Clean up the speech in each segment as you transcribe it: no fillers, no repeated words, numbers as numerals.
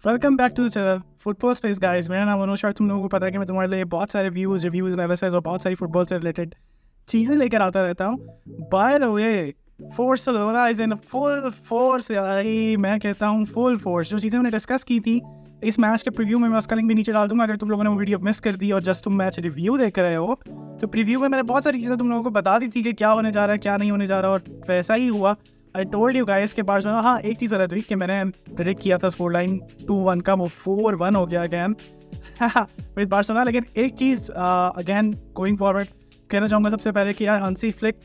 Welcome back to the channel football space guys. मेरा नाम मनोज और तुम लोगों को पता है कि मैं तुम्हारे लिए बहुत सारे व्यूज़ रिव्यूज़ एनालिसिस और बहुत सारी फुटबॉल से रिलेटेड चीज़ें लेकर आता रहता हूँ। By the way, Barcelona is in full force. मैं कहता हूँ फुल फोर्स। जो चीज़ें मैंने डिस्कस की थी इस मैच के प्रीव्यू में, मैं उसका लिंक भी नीचे डाल दूंगा अगर तुम लोगों ने वो वीडियो मिस कर दी और जस्ट तुम मैच रिव्यू देख रहे हो। तो प्रीव्यू में मैंने बहुत सारी चीज़ें तुम लोगों को बता दी थी कि क्या होने जा रहा है, क्या नहीं होने जा रहा, और वैसा ही हुआ। आई टोल्ड यू गाइस के बार्सिलोना, हाँ एक चीज़ अलग हुई कि मैंने प्रेडिक्ट किया था स्कोर लाइन 2-1 का, वो 4-1 हो गया अगैन विद बार्सिलोना। लेकिन एक चीज़ अगैन गोइंग फॉरवर्ड कहना चाहूँगा सबसे पहले कि यार Hansi Flick,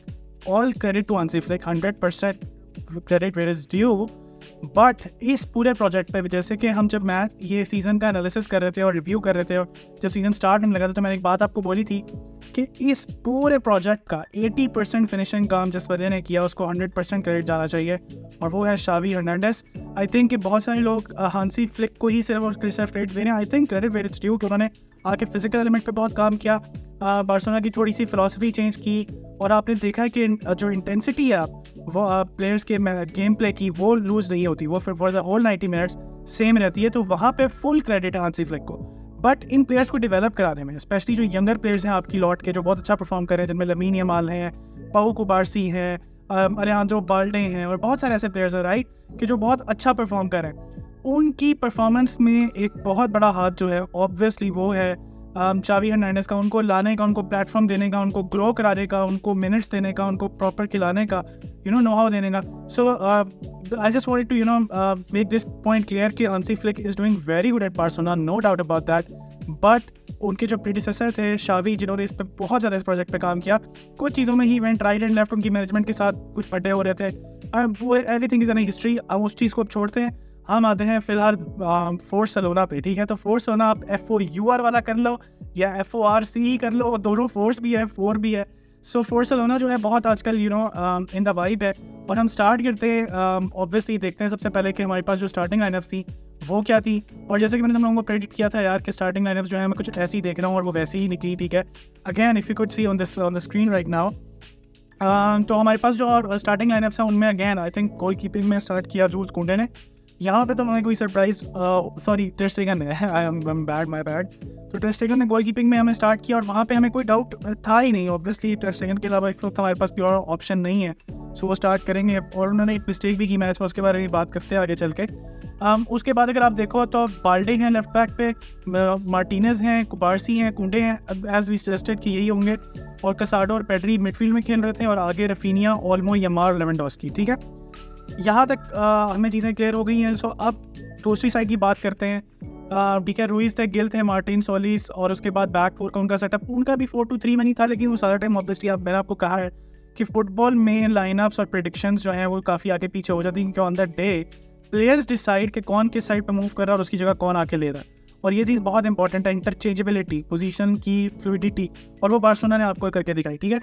all credit to Hansi Flick, 100% credit where is due. But इस पूरे प्रोजेक्ट पे जैसे कि हम जब मैच ये सीज़न का एनालिसिस कर रहे थे और रिव्यू कर रहे थे और जब सीज़न स्टार्ट होने लगा था, तो मैंने एक बात आपको बोली थी कि इस पूरे प्रोजेक्ट का 80% फिनिशिंग काम जिस वजह ने किया उसको 100% क्रेडिट जाना चाहिए, और वो है शावी हर्नांडेस। आई थिंक कि बहुत सारे लोग हांसी फ्लिक को ही सिर्फ क्रेडिट दे रहे हैं। I think credit where it's due कि उन्होंने आके फिजिकल एलिमेंट पे बहुत काम किया, बार्सिलोना की थोड़ी सी फिलॉसफी चेंज की, और आपने देखा है कि जो इंटेंसिटी है वो प्लेयर्स के गेम प्ले की वो लूज़ नहीं होती, वो फिर for the whole 90 minutes same रहती है। तो वहाँ पे फुल क्रेडिट है हांसी फ्लिक को। बट इन प्लेयर्स को डेवलप कराने में, स्पेशली जो यंगर प्लेयर्स हैं आपकी लॉट के, जो बहुत अच्छा परफॉर्म कर रहे हैं, जिनमें लमीन यमाल हैं, पाउ कुबारसी हैं, अलेहांद्रो बाल्डे हैं, और बहुत सारे ऐसे प्लेयर्स हैं राइट कि जो बहुत अच्छा परफॉर्म कर रहे हैं। उनकी परफॉर्मेंस में एक बहुत बड़ा हाथ जो है ऑब्वियसली वो है शावी हर्नांडेस का। उनको लाने का, उनको प्लेटफॉर्म देने का, उनको ग्रो कराने का, उनको मिनट्स देने का, उनको प्रॉपर खिलाने का, नो हाउ देने का। So I just wanted to make this point clear कि Hansi Flick is doing very good at Barcelona, no doubt about that. But उनके जो प्रीडिसेसर थे शावी, जिन्होंने इस पर बहुत ज़्यादा इस प्रोजेक्ट पे काम किया, कुछ चीज़ों में he went right and left, उनकी मैनेजमेंट के साथ कुछ पड्डे हो रहे थे। वो एवरीथिंग इज एन हिस्ट्री, अब उस चीज़ को अब छोड़ते हैं। हम आते हैं फिलहाल बार्सिलोना पे, ठीक है। तो बार्सिलोना आप FOUR वाला कर लो या FORC कर लो, दोनों फोर्स भी है, 4 भी है। सो बार्सिलोना जो है बहुत आजकल इन द वाइब है। और हम स्टार्ट करते हैं ऑब्वियसली देखते हैं सबसे पहले कि हमारे पास जो स्टार्टिंग लाइनअप थी वो क्या थी। और जैसे कि मैंने तुम लोगों को प्रेडिक्ट किया था यार कि स्टार्टिंग लाइनअप जो है मैं कुछ ऐसी देख रहा हूँ और वो वैसी ही निकली, ठीक है। Again if you could see on the screen right now, तो हमारे पास जो स्टार्टिंग लाइनअप्स हैं उनमें again I think goal keeping में स्टार्ट किया जूल्स कुंडे ने। यहाँ पे तो हमें कोई सरप्राइज, सॉरी टर स्टेगन है, I M bad, my bad. तो टर स्टेगन ने गोल कीपिंग में हमें स्टार्ट किया और वहाँ पे हमें कोई डाउट था ही नहीं। ऑब्वियसली टर स्टेगन के अलावा इस वक्त हमारे पास कोई और ऑप्शन नहीं है, सो वो स्टार्ट करेंगे। और उन्होंने एक मिस्टेक भी की मैच में, उसके बारे में बात करते हैं आगे चल के। उसके बाद अगर आप देखो तो बाल्डे हैं लेफ्ट बैक पे, मार्टिनेज हैं, कुबारसी हैं, कुंडे हैं, एज वी सजेस्टेड कि यही होंगे, और कसाडो और पेड्री मिडफील्ड में खेल रहे थे, और आगे रफीनिया, ओल्मो, यमार, लेवेंडोस्की, ठीक है। यहाँ तक हमें चीज़ें क्लियर हो गई हैं। सो अब दूसरी साइड की बात करते हैं। ठीक है, रुइज थे, गिल थे, मार्टिन, सोलिस, और उसके बाद बैक फोर का उनका सेटअप, उनका भी 4-2-3 में नहीं था, लेकिन वो सारा टाइम ऑब्वियसली मैंने आपको कहा है कि फुटबॉल में लाइनअप्स और प्रेडिक्शंस जो हैं वो काफ़ी आगे पीछे हो जाती हैं, क्योंकि on the day players decide कि कौन किस साइड पर मूव कर रहा है और उसकी जगह कौन आके ले रहा है। और ये चीज़ बहुत इंपॉर्टेंट है, इंटरचेंजेबिलिटी, पोजीशन की फ्लूइडिटी, और वो बार्सिलोना ने आपको करके दिखाई, ठीक है।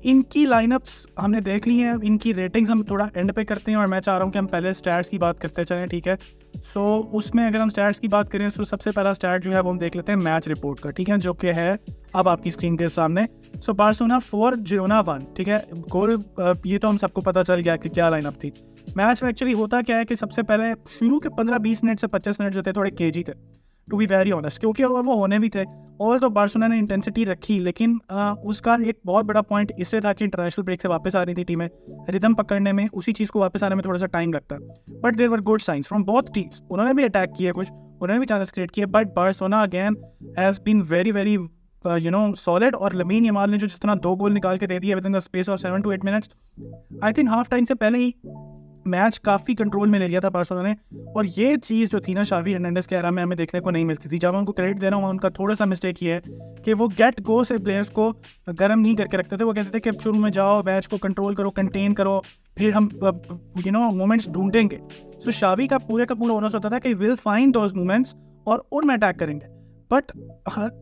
इनकी लाइनअप्स हमने देख ली हैं, इनकी रेटिंग्स हम थोड़ा एंड पे करते हैं, और मैं चाह रहा हूँ कि हम पहले स्टैट्स की बात करते चलें, ठीक है। सो उसमें अगर हम स्टैट्स की बात करें तो सबसे पहला स्टैट जो है वो हम देख लेते हैं मैच रिपोर्ट का, ठीक है, जो कि है अब आपकी स्क्रीन के सामने। सो बार्सिलोना 4, जिरोना 1, ठीक है। गोल ये तो हम सबको पता चल गया कि क्या लाइनअप थी। मैच में एक्चुअली होता क्या है कि सबसे पहले शुरू के 15-20 मिनट से 25 मिनट जो थे थोड़े केजी थे, टू बी वेरी ऑनेस्ट, क्योंकि वो होने भी थे। और तो बार्सिलोना ने इंटेंसिटी रखी, लेकिन उसका एक बहुत बड़ा पॉइंट इससे था कि इंटरनेशनल ब्रेक से वापस आ रही थी टीमें, रिदम पकड़ने में, उसी चीज़ को वापस आने में थोड़ा सा टाइम लगता है। But there were good signs from both teams, उन्होंने भी अटैक किए, कुछ उन्होंने भी चांसेस क्रिएट किए, but Barcelona again has been very very solid. और लमीन यमाल ने जो जिस तरह 2 गोल निकाल के दे दिए with in the space of 7 to 8 minutes, I think half time से पहले ही मैच काफ़ी कंट्रोल में ले लिया था बार्सिलोना ने। और ये चीज़ जो थी ना शावी हर्नांडेस के एरा में हमें देखने को नहीं मिलती थी। जब मैं उनको क्रेडिट दे रहा हूँ, उनका थोड़ा सा मिस्टेक ये है कि वो गेट गो से प्लेयर्स को गर्म नहीं करके रखते थे। वो कहते थे कि अब शुरू में जाओ, मैच को कंट्रोल करो, कंटेन करो, फिर हम मोमेंट्स ढूंढेंगे। सो शावी का पूरा ओनर्स होता था कि विल फाइंड दोज मोमेंट्स और उनमें अटैक करेंगे। बट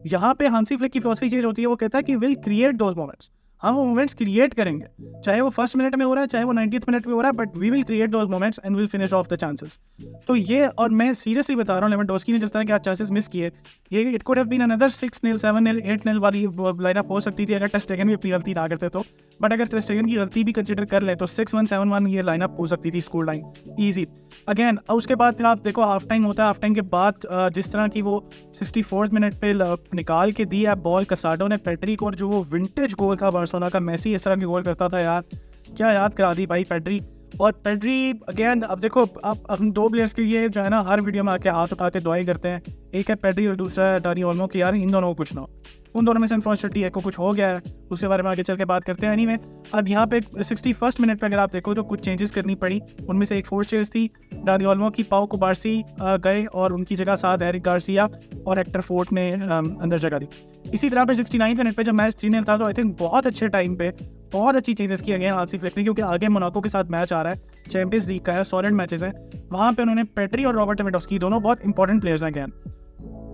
यहाँ पे हांसी फ्लिक की फिलॉसफी चेंज होती है, वो कहता है कि विल क्रिएट दोज मोमेंट्स, हम वो मोमेंट्स क्रिएट करेंगे, चाहे वो फर्स्ट मिनट में हो रहा है, चाहे वो 90th मिनट में हो रहा है, but we will create those moments and will finish off the chances. तो ये, और मैं सीरियसली बता रहा हूँ, लेवेंडोस्की ने जिस तरह के आज चांसेस मिस किए, ये it could have been another 6-0, 7-0, 8-0 वाली लाइनअप हो सकती थी अगर टर स्टेगन भी अपनी गलती ना करते तो। बट अगर टर स्टेगन की गलती भी कंसिडर कर ले तो 6-1, 7-1 ये लाइनअप हो सकती थी, स्कोर लाइन ईजी अगेन। उसके बाद फिर आप देखो हाफ टाइम होता है, हाफ टाइम के बाद जिस तरह की वो 64th मिनट पे निकाल के दी है बॉल कसाडो ने पेड्री को, और जो वो विंटेज गोल था बार्सिलोना का, मेसी इस तरह के गोल करता था यार, क्या याद करा दी भाई पेड्री। और पेड्री अगेन, अब देखो आप हम दो प्लेयर्स के लिए जो है ना हर वीडियो में आके हाथ उठा के दुआई करते हैं, एक है पेड्री और दूसरा है डानी ओल्मो, कि यार इन दोनों को कुछ ना हो, उन दोनों में से अनफॉर्चुनेटली को कुछ हो गया है, उसके बारे में आगे चल के बात करते हैं। एनीवे, अब यहाँ पे 61st मिनट पे अगर आप देखो तो कुछ चेंजेस करनी पड़ी, उनमें से एक फोर्स चेंज थी डानी ओल्मो की, पाओ कुबार्सी गए और उनकी जगह साथ एरिक गार्सिया और हेक्टर फोर्ट ने अंदर जगह दी। इसी तरह पे 69 मिनट पे जब मैच 3-0 था तो आई थिंक बहुत अच्छे टाइम पे बहुत अच्छी चेंजेस किए गए हैं हांसी फ्लिक ने, क्योंकि आगे मोनाको के साथ मैच आ रहा है, चैंपियंस लीग का है, सॉलिड मैचेस हैं, वहाँ पे उन्होंने पेड्री और रॉबर्ट लेवेंडोस्की दोनों बहुत इंपॉर्टेंट प्लेयर्स हैं अगेन,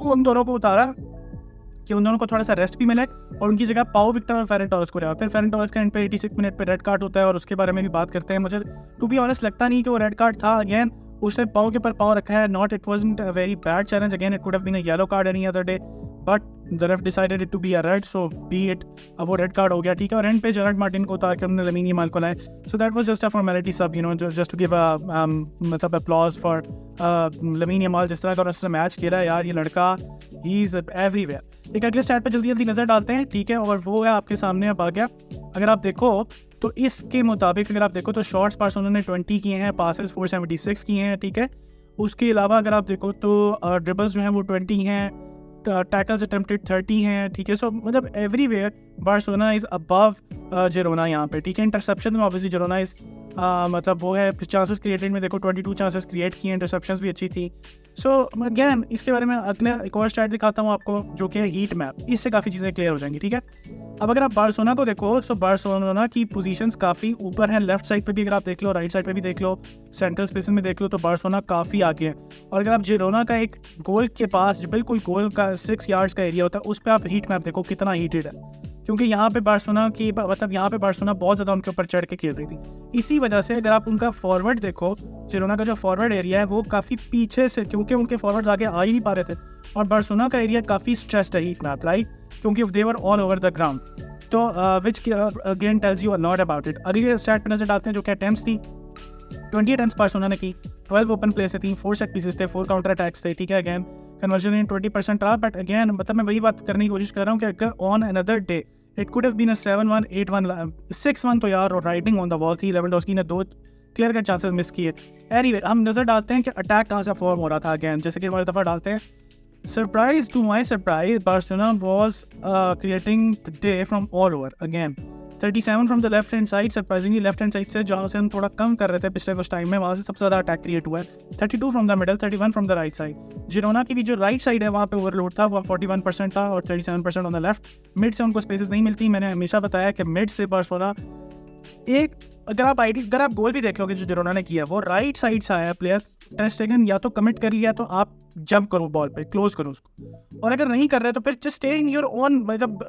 उन दोनों को उतारा कि उन दोनों को थोड़ा सा रेस्ट भी मिले, और उनकी जगह पाओ विक्टर और फेरन टोरेस को रहा। फिर फेरन टोरेस का एंड पे 86 मिनट पे रेड कार्ड होता है, और उसके बारे में भी बात करते हैं। मुझे टू बी ऑनेस्ट लगता नहीं कि वो रेड कार्ड था, अगेन उसने पाओ के ऊपर पाओ रखा है, not it wasn't a very bad challenge, again it could have been a yellow card any other day, but the ref decided it to be a red, so be it, अब वो red card हो गया, ठीक है। और and पे Gerrard Martin को उतार के हमने लमीन यमाल को लाए, so that was just a formality सब, you know, just to give a मतलब अप्लॉज फॉर लमीन यमाल, जिस तरह का उसने मैच खेला यार, ये लड़का ही इज एवरीवेयर। एक अगले स्टैट पे जल्दी जल्दी नजर डालते हैं, ठीक है, और वो है आपके सामने अब आ गया। अगर आप देखो तो इसके मुताबिक अगर आप देखो तो शॉट्स बार्सिलोना ने 20 किए हैं, पासेस 476 किए हैं, ठीक है। उसके अलावा अगर आप देखो तो ड्रिबल्स जो हैं वो 20 हैं, टैकल्स अटेम्प्टेड 30 हैं, ठीक है। सो मतलब everywhere Barcelona is above Girona यहाँ पे, ठीक है। इंटरसेप्शन में ऑब्वियसली जिरोना इज मतलब वो है, चांसेस क्रिएटेड में देखो 22 चांसेस क्रिएट किए, इंटरसेप्शंस भी अच्छी थी। सो अगेन इसके बारे में अगले एक और स्टार्ट दिखाता हूँ आपको, जो कि है हीट मैप, इससे काफ़ी चीज़ें क्लियर हो जाएंगी, ठीक है। अब अगर आप बार्सिलोना को देखो तो बार्सिलोना की पोजीशंस काफ़ी ऊपर हैं, लेफ्ट साइड पे भी अगर आप देख लो, राइट साइड पे भी देख लो, सेंट्रल स्पेस में देख लो, तो बार्सिलोना काफ़ी आगे है। और अगर आप जिरोना का एक गोल के पास, बिल्कुल गोल का 6 यार्ड्स का एरिया होता है, उस पर आप हीट मैप देखो कितना हीटेड है, क्योंकि यहाँ पे बार्सिलोना की मतलब यहाँ पे बार्सिलोना बहुत ज़्यादा उनके ऊपर चढ़ के खेल रही थी। इसी वजह से अगर आप उनका फॉरवर्ड देखो, जिरोना का जो फॉरवर्ड एरिया है वो काफ़ी पीछे से, क्योंकि उनके फॉरवर्ड्स आगे आ ही नहीं पा रहे थे, और बार्सिलोना का एरिया काफ़ी स्ट्रेस्ड है हीट मैप, राइट, क्योंकि they were all over the ground. तो which again tells you a lot about it. अगले स्टैट पे नजर डालते हैं, जो कि अटेम्प्ट्स थी, 20 अटेम्प्ट्स बार्सिलोना ने की, 12 ओपन प्ले से थी, 4 सेट पीसेस थे, 4 काउंटर अटैक्स थे, ठीक है। अगेन कन्वर्जन इन 20% रहा, बट अगेन मतलब मैं वही बात करने की कोशिश कर रहा हूँ कि अगर on another day it could have been a 7-1, 8-1, 6-1, तो यार राइटिंग ऑन द वॉल थी। लेवेंडोस्की ने 2 क्लियर कट चांसेस मिस किए। एनीवे, हम नजर डालते हैं कि अटैक कहाँ से फॉर्म हो रहा था। अगेन जैसे कि हमारी दफ़ा डालते हैं, surprise to my surprise Barcelona was creating today from all over. Again 37 from the left hand side, surprisingly left hand side से, जहाँ से हम थोड़ा कम कर रहे थे पिछले कुछ टाइम में, वहाँ से सबसे ज़्यादा अटैक क्रिएट हुआ है। 32 from the middle, 31 from the right side. Girona की भी जो राइट साइड है वहाँ पे ओवरलोड था, वह 41% था, और 37% ऑन द लेफ्ट। मिड से उनको स्पेसेस नहीं मिलती। मैंने हमेशा बताया कि मिड से बार्सिलोना एक, अगर आप गोल भी देख लोगे जो जिरोना ने किया, वो राइट साइड से आया प्लेयर, टर स्टेगन या तो कमिट कर लिया तो आप जंप करो बॉल पे, क्लोज करो उसको, और अगर नहीं कर रहे तो फिर just stay in your own, मतलब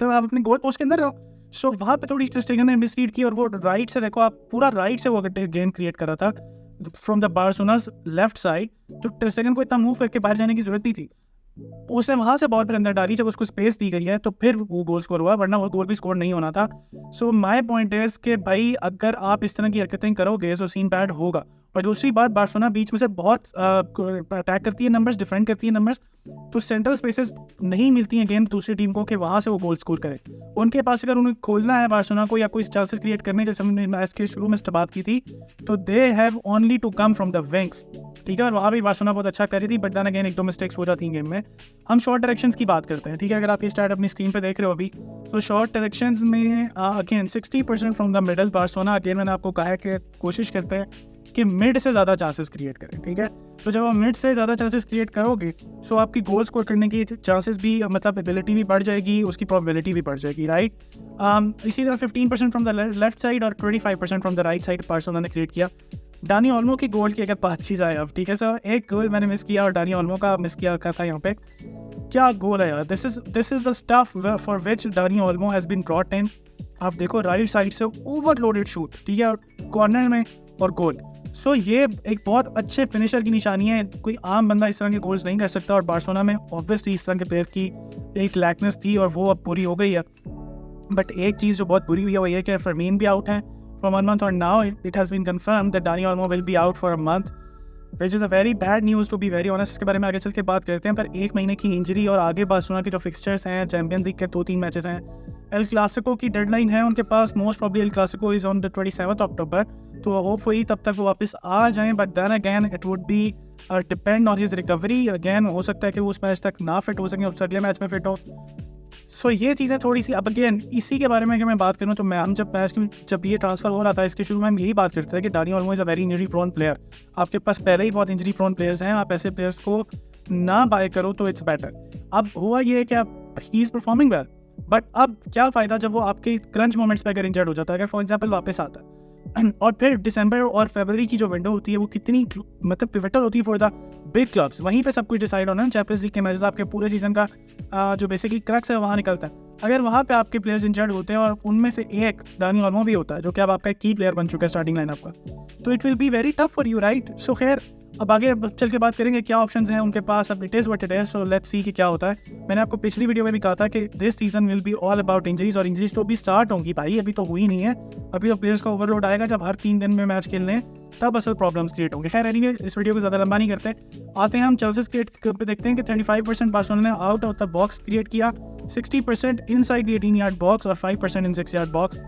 आप अपने गोल पोस्ट के अंदर रहो। सो वहाँ पे थोड़ी टर स्टेगन ने मिसरीड की, और वो राइट से देखो आप, पूरा राइट से वो गेम क्रिएट कर रहा था फ्रॉम द बार्सिलोना's लेफ्ट साइड, तो टर स्टेगन को इतना मूव करके बाहर जाने की जरूरत नहीं थी। उसने वहाँ से बॉल पर अंदर डाली, जब उसको स्पेस दी गई है तो फिर वो गोल स्कोर हुआ, वरना वो गोल भी स्कोर नहीं होना था। सो माय पॉइंट इज कि भाई अगर आप इस तरह की हरकतें करोगे तो सीन बैड होगा। और दूसरी बात, बार्सिलोना बीच में से बहुत अटैक करती है नंबर्स, डिफेंड करती है नंबर्स, तो सेंट्रल स्पेसेस नहीं मिलती हैं गेम दूसरी टीम को कि वहाँ से वो गोल स्कोर करे। उनके पास अगर उन्हें खोलना है बार्सिलोना को या कोई चांसेस क्रिएट करने, जैसे हमने मैच के शुरू में बात की थी, तो they have only to come from the wings, ठीक है। और वहाँ भी बार्सिलोना बहुत अच्छा कर रही थी, बट देन अगेन 1-2 मिस्टेक्स हो जाती हैं गेम में। हम शॉर्ट डायरेक्शंस की बात करते हैं, ठीक है। अगर आप ये स्टार्ट अपनी स्क्रीन पे देख रहे हो अभी, तो शॉर्ट डायरेक्शंस में again 60% from the middle Barcelona. Again मैंने आपको कहा है कि कोशिश करते हैं कि मिड से ज़्यादा चांसेस क्रिएट करें, ठीक है। तो जब आप मिड से ज़्यादा चांसेस क्रिएट करोगे, सो आपकी गोल स्कोर करने की चांसेस भी, मतलब एबिलिटी भी बढ़ जाएगी, उसकी प्रोबेबिलिटी भी बढ़ जाएगी, राइट। इसी तरह 15% फ्रॉम द लेफ्ट साइड और 25% from the right side Barcelona ने क्रिएट किया। डानी ओल्मो की गोल की अगर बात की जाए अब, ठीक है सर, एक गोल मैंने मिस किया और डानी ओल्मो का मिस किया था यहाँ पे। क्या गोल है यार, this is the stuff for which Dani Olmo has been brought in. आप देखो राइट साइड से ओवरलोडेड शूट, ठीक है, और कॉर्नर में और गोल। सो ये एक बहुत अच्छे फिनिशर की निशानी है, कोई आम बंदा इस तरह के गोल्स नहीं कर सकता। और बार्सिलोना में ऑब्वियसली इस तरह के प्लेयर की एक लैकनेस थी और वो अब पूरी हो गई है। बट एक चीज़ जो बहुत बुरी हुई है वो ये कि फरमीन भी आउट है फॉर 1 month, और now it has been confirm that Dani Olmo will be out for a month, which is a very bad news to be very honest. इसके बारे में आगे चल के बात करते हैं। पर 1 महीने की इंजरी और आगे बार्सिलोना के जो फिक्सचर्स हैं, चैंपियंस लीग के 2-3 मैचेस हैं, एल क्लासिको की डेडलाइन है उनके पास, most probably El Clasico is on the 27 October, तो होपफुली तब तक वो वापस आ जाएं। But then again it would be depend on his recovery. Again हो सकता है कि वो उस मैच तक ना फिट हो सकें, उससे अगले मैच में फिट हो। सो ये चीज़ें थोड़ी सी, अब अगेन इसी के बारे में अगर मैं बात करूँ तो मैं हम जब ये ट्रांसफर हो रहा था इसके शुरू में हम यही बात करते थे कि Dani Olmo is a very injury prone player. आपके पास पहले ही बहुत इंजरी प्रोन प्लेयर्स हैं, आप ऐसे प्लेयर्स को ना बाय करो तो इट्स बेटर। अब हुआ ये कि he is performing well, but अब क्या फ़ायदा जब वो आपके क्रंच मोमेंट्स पे अगर इंजर्ड हो जाता है, अगर फॉर एग्जाम्पल वापस आता है और फिर दिसंबर और फरवरी की जो विंडो होती है वो कितनी मतलब पिवटल होती है फॉर द बिग क्लब्स। वहीं पे सब कुछ डिसाइड होना है। चैंपियंस लीग के मैचेस आपके पूरे सीजन का जो बेसिकली क्रक्स है वहाँ निकलता है। अगर वहाँ पे आपके प्लेयर्स इंजर्ड होते हैं और उनमें से एक डानी ओल्मो भी होता है जो कि अब आपका की प्लेयर बन चुका है स्टार्टिंग लाइनअप का, तो it will be very tough for you, right. So खैर अब आगे चल के बात करेंगे क्या ऑप्शंस हैं उनके पास। अब it is what it is, so let's see कि क्या होता है। मैंने आपको पिछली वीडियो में भी कहा था कि this season will be all about injuries, और इंजरीज तो अभी स्टार्ट होंगी भाई, अभी तो हुई नहीं है। अभी तो प्लेयर्स का ओवरलोड आएगा जब हर 3 दिन में मैच खेलने हैं, तब असल प्रॉब्लम्स क्रिएट होंगे। खैर एनीवे इस वीडियो को ज़्यादा लंबा नहीं करते, आते हैं हम चेल्सी क्रिएट पे देखते हैं कि 35% बार्सिलोना ने out of the box create किया, 60% इनसाइड द 18 यार्ड बॉक्स और 5% इन 6 यार्ड बॉक्स।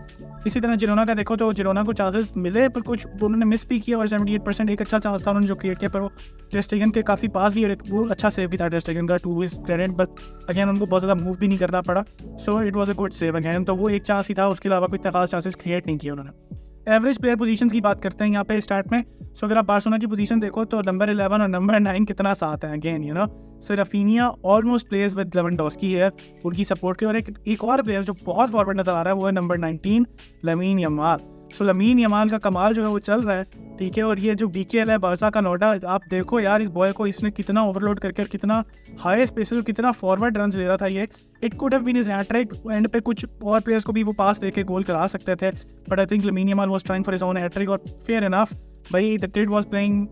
इसी तरह जिरोना का देखो तो जिरोना को चांसेस मिले पर कुछ उन्होंने मिस भी किया, और 78% एक अच्छा चांस था उन्होंने जो क्रिएट किया, पर वो टेर स्टेगन के काफ़ी पास भी, और वो अच्छा सेव भी था टेर स्टेगन का, to his credit. But again उनको बहुत ज़्यादा मूव भी नहीं करना पड़ा, so it was a good save again. तो वो एक चांस ही था, उसके अलावा कोई खास चांसेस क्रिएट नहीं किए उन्होंने। एवरेज प्लेयर पोजीशंस की बात करते हैं यहाँ पे स्टार्ट में। सो अगर आप बार्सिलोना की पोजीशन देखो तो नंबर 11 और नंबर 9 कितना साथ है again, you know. So Raphinha almost plays with Lewandowski है उनकी सपोर्ट के, और एक और प्लेयर जो बहुत फॉरवर्ड नजर आ रहा है वो है नंबर 19 लमीन यमाल। सो लमीन यमाल का कमाल जो है वो चल रहा है, ठीक है। और ये जो BKL है बार्सा का नोडा, आप देखो यार इस बॉय को, इसने कितना ओवरलोड करके और कितना हाई स्पेस और कितना फॉरवर्ड रन ले रहा था ये। It could have been his hattrick, and पे कुछ और प्लेयर्स को भी वो पास देके गोल करा सकते थे, but I think Lamine Yamal was trying for his own hattrick, और फेयर इनफ भाई the kid was playing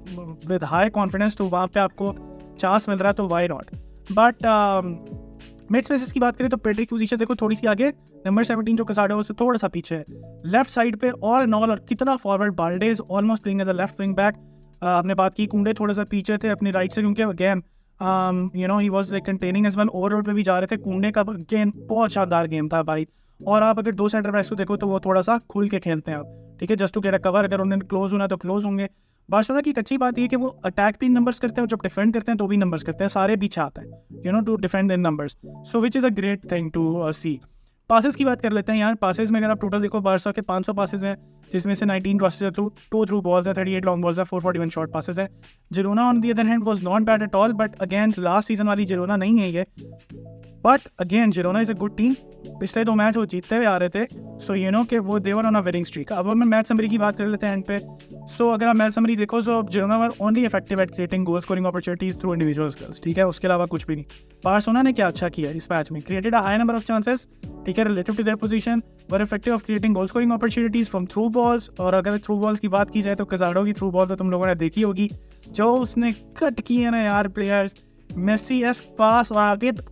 with high confidence, तो वहाँ पे आपको चांस मिल रहा है तो why not. But mid spaces की बात करें तो पेड्री की पोजीशन देखो थोड़ी सी आगे, नंबर 17 जो कसाडो है उससे थोड़ा सा पीछे है। लेफ्ट साइड पे और नॉल और कितना forward, Balde's almost playing as a left wing back. आपने बात की कुंडे थोड़ा सा पीछे थे अपनी राइट से, क्योंकि again you know he was like containing as well, overall पे भी जा रहे थे। कुंडे का गेम बहुत शानदार गेम था भाई। और आप अगर 2 सेंटर बैक्स को देखो तो वो थोड़ा सा खुल के खेलते हैं आप, ठीक है, just to get a cover. अगर उन्हें क्लोज होना तो क्लोज होंगे। बार्सिलोना की एक अच्छी बात ये कि वो अटैक भी नंबर्स करते हैं और जब डिफेंड करते हैं तो भी नंबर्स करते हैं, सारे पीछे आते हैं, you know, to defend in numbers, so which is a great thing to see. Passes की बात कर लेते हैं यार। पासेस में अगर आप टोटल देखो बार्सा के 500 पासेस हैं, जिसमें से 19 क्रॉसेस है, 2 थ्रू बॉल्स है, 38 लॉन्ग बॉल्स है, 441 शॉर्ट पासेस है। Girona on the other hand was not bad at all, but again last season वाली जिरोना नहीं है ये। But again Girona is a good team, पिछले 2 मैच वो जीतते हुए आ रहे थे, सो यू नो कि वो देवर ऑन अ विनिंग स्ट्रीक। अब मैं मैच समरी की बात कर लेते हैं एंड पे। सो अगर आप मैच समरी देखो so Girona were only effective at creating goal scoring opportunities through individual skills, ठीक है, उसके अलावा कुछ भी नहीं। बार्सिलोना ने क्या अच्छा किया इस मैच में, created a high number of chances, ठीक है, relative to their position, were effective of creating goal scoring opportunities from through balls. और अगर थ्रू बॉल्स की बात की जाए तो कसाडो की थ्रू बॉल तो तुम लोगों ने देखी होगी, जो उसने कट किए ना यार प्लेयर्स, मेसी एस्क पास, और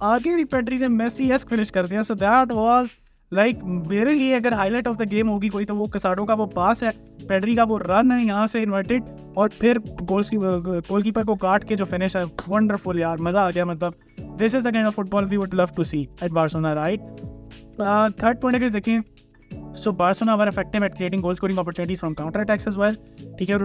आगे भी पेड्री ने मेसी एस्क फिनिश कर दिया। सो दैट वाज लाइक मेरे लिए अगर हाईलाइट ऑफ द गेम होगी कोई तो वो कसाडो का वो पास है, पेड्री का वो रन है यहाँ से इन्वर्टेड, और फिर गोलकीपर को काट के जो फिनिश है, वंडरफुल यार, मज़ा आ गया। मतलब this is the kind of football we would love to see at Barcelona, right. Third point अगर देखें so Barcelona were effective at creating goal scoring opportunities from counter attacks as well, ठीक है,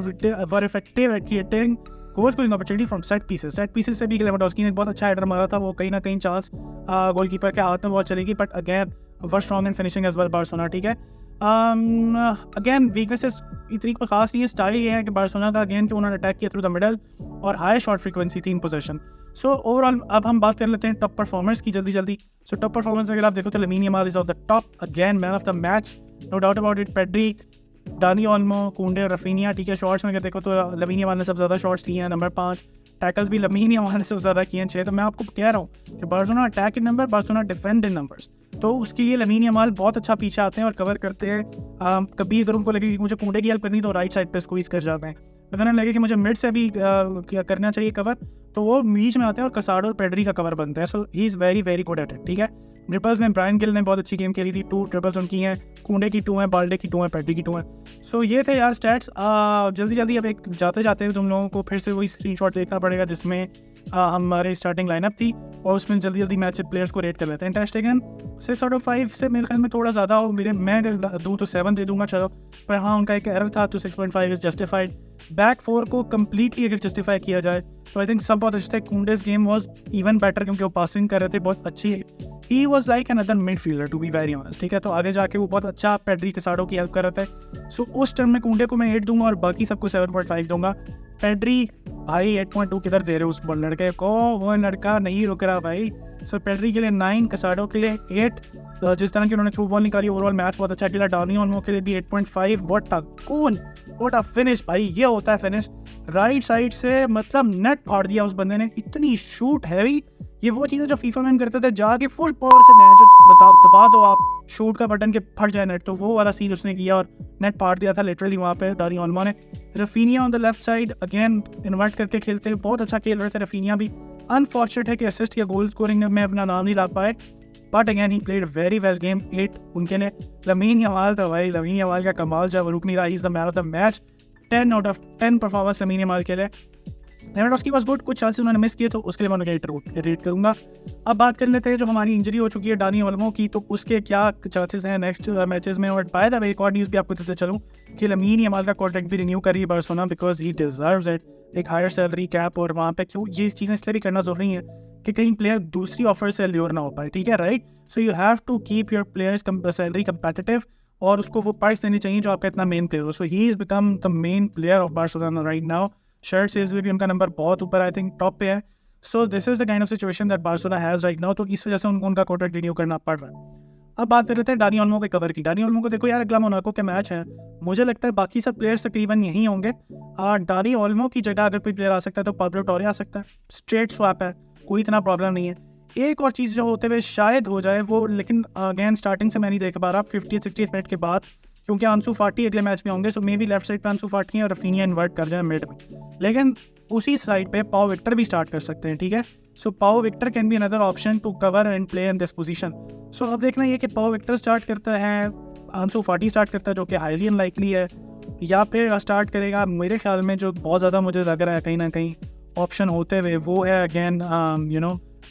were effective at creating goal scoring opportunity from set pieces. Set pieces से भी Lewandowski ने बहुत अच्छा header मारा था, वो कहीं ना कहीं चांस गोलकीपर के हाथ में बहुत चलेगी, but again were strong in finishing as well Barcelona, ठीक है। अगेन वीकनेसेस इतनी कोई खास नहीं है, स्टाइल ये है कि बार्सिलोना का अगेन कि उन्होंने अटैक किया थ्रू द मिडल और हाई शॉट फ्रीक्वेंसी थी इन पोजीशन। सो ओवरऑल अब हम बात कर लेते हैं टॉप परफॉर्मर्स की जल्दी। सो टॉप परफॉर्मेंस अगर आप देखो तो Lamine Yamal is of the top, again man of the match, no doubt about it. Pedri, Dani Olmo, Kounde और रफीनिया, ठीक है। शॉट्स में अगर देखो तो लमीन यमाल ने सबसे ज़्यादा शॉट्स लिए हैं, नंबर 5। टैकल्स भी लमीन यमाल ने सबसे ज़्यादा किए हैं, 6। तो मैं आपको कह रहा हूँ कि Barcelona attack in number, Barcelona defend in numbers. तो उसके लिए लमीन यमाल बहुत अच्छा पीछे आते हैं और कवर करते हैं। कभी अगर उनको लगे कि मुझे कुंडे की हेल्प करनी तो राइट साइड पे स्क्वीज कर जाते हैं, अगर उन्हें लगे कि मुझे मिड से भी करना चाहिए कवर तो वो बीच में आते हैं और कसाडो और पेड्री का कवर बनता है। So he is very very good at it. ठीक है, ट्रिपल्स में ब्रायन गिल ने बहुत अच्छी गेम खेली थी, 2 ट्रिपल्स उनकी हैं, कुंडे की 2 हैं, बाल्डे की 2 हैं, पेड्री की 2 हैं। सो ये थे यार स्टैट्स। जल्दी जल्दी अब एक जाते जाते तुम लोगों को फिर से वही स्क्रीनशॉट देखना पड़ेगा जिसमें हमारे स्टार्टिंग लाइनअप थी और उसमें जल्दी जल्दी मैच प्लेयर्स को रेट कर लेते हैं। इंटरेस्टिंग 6/5 से मेरे ख्याल में थोड़ा ज़्यादा हो, मैं अगर दूँ तो 7 दे दूंगा चलो, पर हाँ उनका एक एरर था तो 6.5 इज़ जस्टिफाइड। बैक 4 को कम्प्लीटली अगर जस्टिफाई किया जाए तो आई थिंक सब बहुत अच्छे थे। Kounde's game was even better क्योंकि वो पासिंग कर रहे थे बहुत अच्छी। He was like another midfielder to be very honest. ठीक है, तो आगे जाके वो बहुत अच्छा पेड्री कसाडो की हेल्प कर रहे थे। सो उस टर्म में कुंडे को मैं 8 दूंगा और बाकी सबको 7.5 दूंगा। पेड्री भाई 8.2 किधर दे रहे हो उस लड़के को, वो लड़का नहीं रुक रहा भाई। सो पेड्री के लिए 9, कसाडो के लिए 8। जिस तरह की उन्होंने थ्रू बॉल निकाली ओवरऑल मैच बहुत अच्छा खेला। डानी ऑल्मो के लिए भी 8.5। व्हाट अ फिनिश भाई, ये होता है फिनिश। राइट साइड से मतलब नेट फाड़ दिया उस बंदे ने, इतनी शूट हैवी। ये वो चीज़ें जो फीफा में हम करते थे, जाके फुल पावर से मैच दबा दो आप शूट का बटन के फट जाए नेट, तो वो वाला सीन उसने किया और नेट फाड़ दिया था लिटरली वहाँ पे डानी ऑल्मो ने। Raphinha on the left side again invert करके खेलते हैं, बहुत अच्छा खेल रहे थे रफीनिया भी। अनफॉर्चुनेट है कि असिस्ट या गोल स्कोरिंग में अपना नाम नहीं ला पाए, but again he played very well game. 8 उनके लिए। लमीन यमाल था भाई, लमीन यमाल का कमाल जब रुक नहीं रहा, he is the man of the match. 10 out of 10 performance Lamine Yamal के लिए। लेवेंडोव्स्की वाज गुड, कुछ चांसेस उन्होंने मिस किए तो उसके लिए मैं उन्हें रेट करूंगा। अब बात कर लेते हैं जो हमारी इंजरी हो चुकी है डानी ऑल्मो की, तो उसके क्या चांसेस हैं नेक्स्ट मैचेस में। और बाय द वे एक और न्यूज़ भी आपको देते चलूँ कि लमीन यमाल का कॉन्ट्रैक्ट भी रिन्यू कर रही है Barcelona because he deserves it, एक हायर सैलरी कैप। और वहाँ पे क्यों ये चीज़ें इसलिए भी करना जरूरी है कि कहीं प्लेयर दूसरी ऑफर से ल्योर ना हो पाए। ठीक है, right. So you have to keep your players salary competitive और उसको वो प्राइस देनी चाहिए जो आपका इतना मेन प्लेयर हो। So he is become the main player of Barcelona right now. Shirt sales में भी उनका नंबर बहुत ऊपर आई थिंक टॉप पे है। So this is the kind of situation that Barcelona has right now, तो इस वजह से उनको उनका कॉन्ट्रैक्ट रिन्यू करना पड़ रहा है। अब बात कर लेते हैं डानी ऑल्मो के कवर की। डानी ऑल्मो को देखो यार, अगला मोनाको के मैच है, मुझे लगता है बाकी सब प्लेयर्स तकरीबन यहीं होंगे। डानी ऑल्मो की जगह अगर कोई प्लेयर आ सकता है तो पाब्लो टोरे आ सकता है, स्ट्रेट स्वैप है, कोई इतना प्रॉब्लम नहीं है। एक और चीज़ जो होते हुए शायद हो जाए वो, लेकिन अगेन स्टार्टिंग से मैं नहीं देख पा रहा 50-60 मिनट के बाद, क्योंकि आंसू फाटी अगले मैच में होंगे। सो मे बी लेफ्ट साइड पे आंसू फाटी है और रफीनिया इन्वर्ट कर जाए मिड में, लेकिन उसी साइड पे पाओ विक्टर भी स्टार्ट कर सकते हैं। ठीक है, so Pau Victor can be another option to cover and play in this position. So अब देखना ये कि पाओ विक्टर स्टार्ट करता है, आंसू फाटी स्टार्ट करता है जो कि हाईली अनलाइकली है, या फिर स्टार्ट करेगा। मेरे ख्याल में जो बहुत ज़्यादा मुझे लग रहा है कहीं ना कहीं ऑप्शन होते हुए वो है अगेन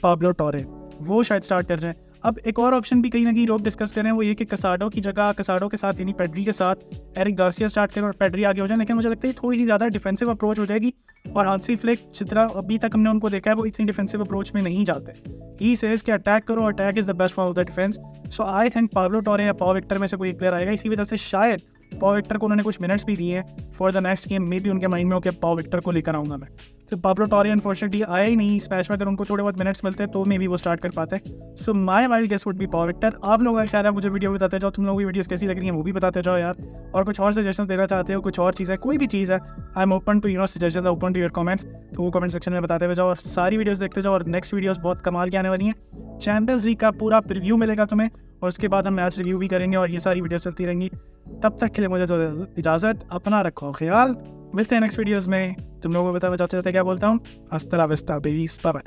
पाब्लो टोरे, वो शायद स्टार्ट कर जाए। अब एक और ऑप्शन भी कहीं ना कहीं लोग डिस्कस करें, वो ये कि कसाडो की जगह, कसाडो के साथ यानी पेड्री के साथ एरिक गार्सिया स्टार्ट करें और पेड्री आगे हो जाए, लेकिन मुझे लगता है थोड़ी सी ज़्यादा डिफेंसिव अप्रोच हो जाएगी और हांसी फ्लिक जिस तरह अभी तक हमने उनको देखा है वो इतनी डिफेंसिव अप्रोच में नहीं जाते। ही सेज कि अटैक करो, attack is the best for the defence. So I think Pablo टोरे या पाओ विक्टर में से कोई एक प्लेयर आएगा, इसी वजह से शायद पाओ विक्टर को उन्होंने कुछ मिनट्स भी दिए हैं for the next game. May be उनके माइंड में हो कि पाओ विक्टर को लेकर आऊँगा मैं, तो पाब्लो टोरे अनफॉर्चुनेटली आया ही नहीं इस मैच में। अगर उनको थोड़े बहुत मिनट्स मिलते हैं तो मे बी वो स्टार्ट कर पाते हैं। So my wild guess would be Pau Victor. आप लोगों का ख्याल है, मुझे वीडियो बताते जाओ, तुम लोगों की वीडियोस कैसी लग रही हैं वो भी बताते जाओ यार। और कुछ और सजेशन देना चाहते हो, कुछ और चीज़ है, कोई भी चीज़ है, I am open to suggestion, open to your comments, तो वो कमेंट सेक्शन में बताते हुए जाओ और सारी वीडियोस देखते जाओ। और नेक्स्ट वीडियोस बहुत कमाल की आने वाली हैं। चैंपियंस लीग का पूरा प्रीव्यू मिलेगा तुम्हें और उसके बाद हम मैच रिव्यू भी करेंगे और ये सारी वीडियोस चलती रहेंगी। तब तक के लिए मुझे तो इजाज़त, अपना रखो ख्याल, मिलते हैं नेक्स्ट वीडियोस में। तुम लोगों को बताना चाहते थे क्या बोलता हूँ, हस्ता ला विस्ता बेबीज, बाय बाय।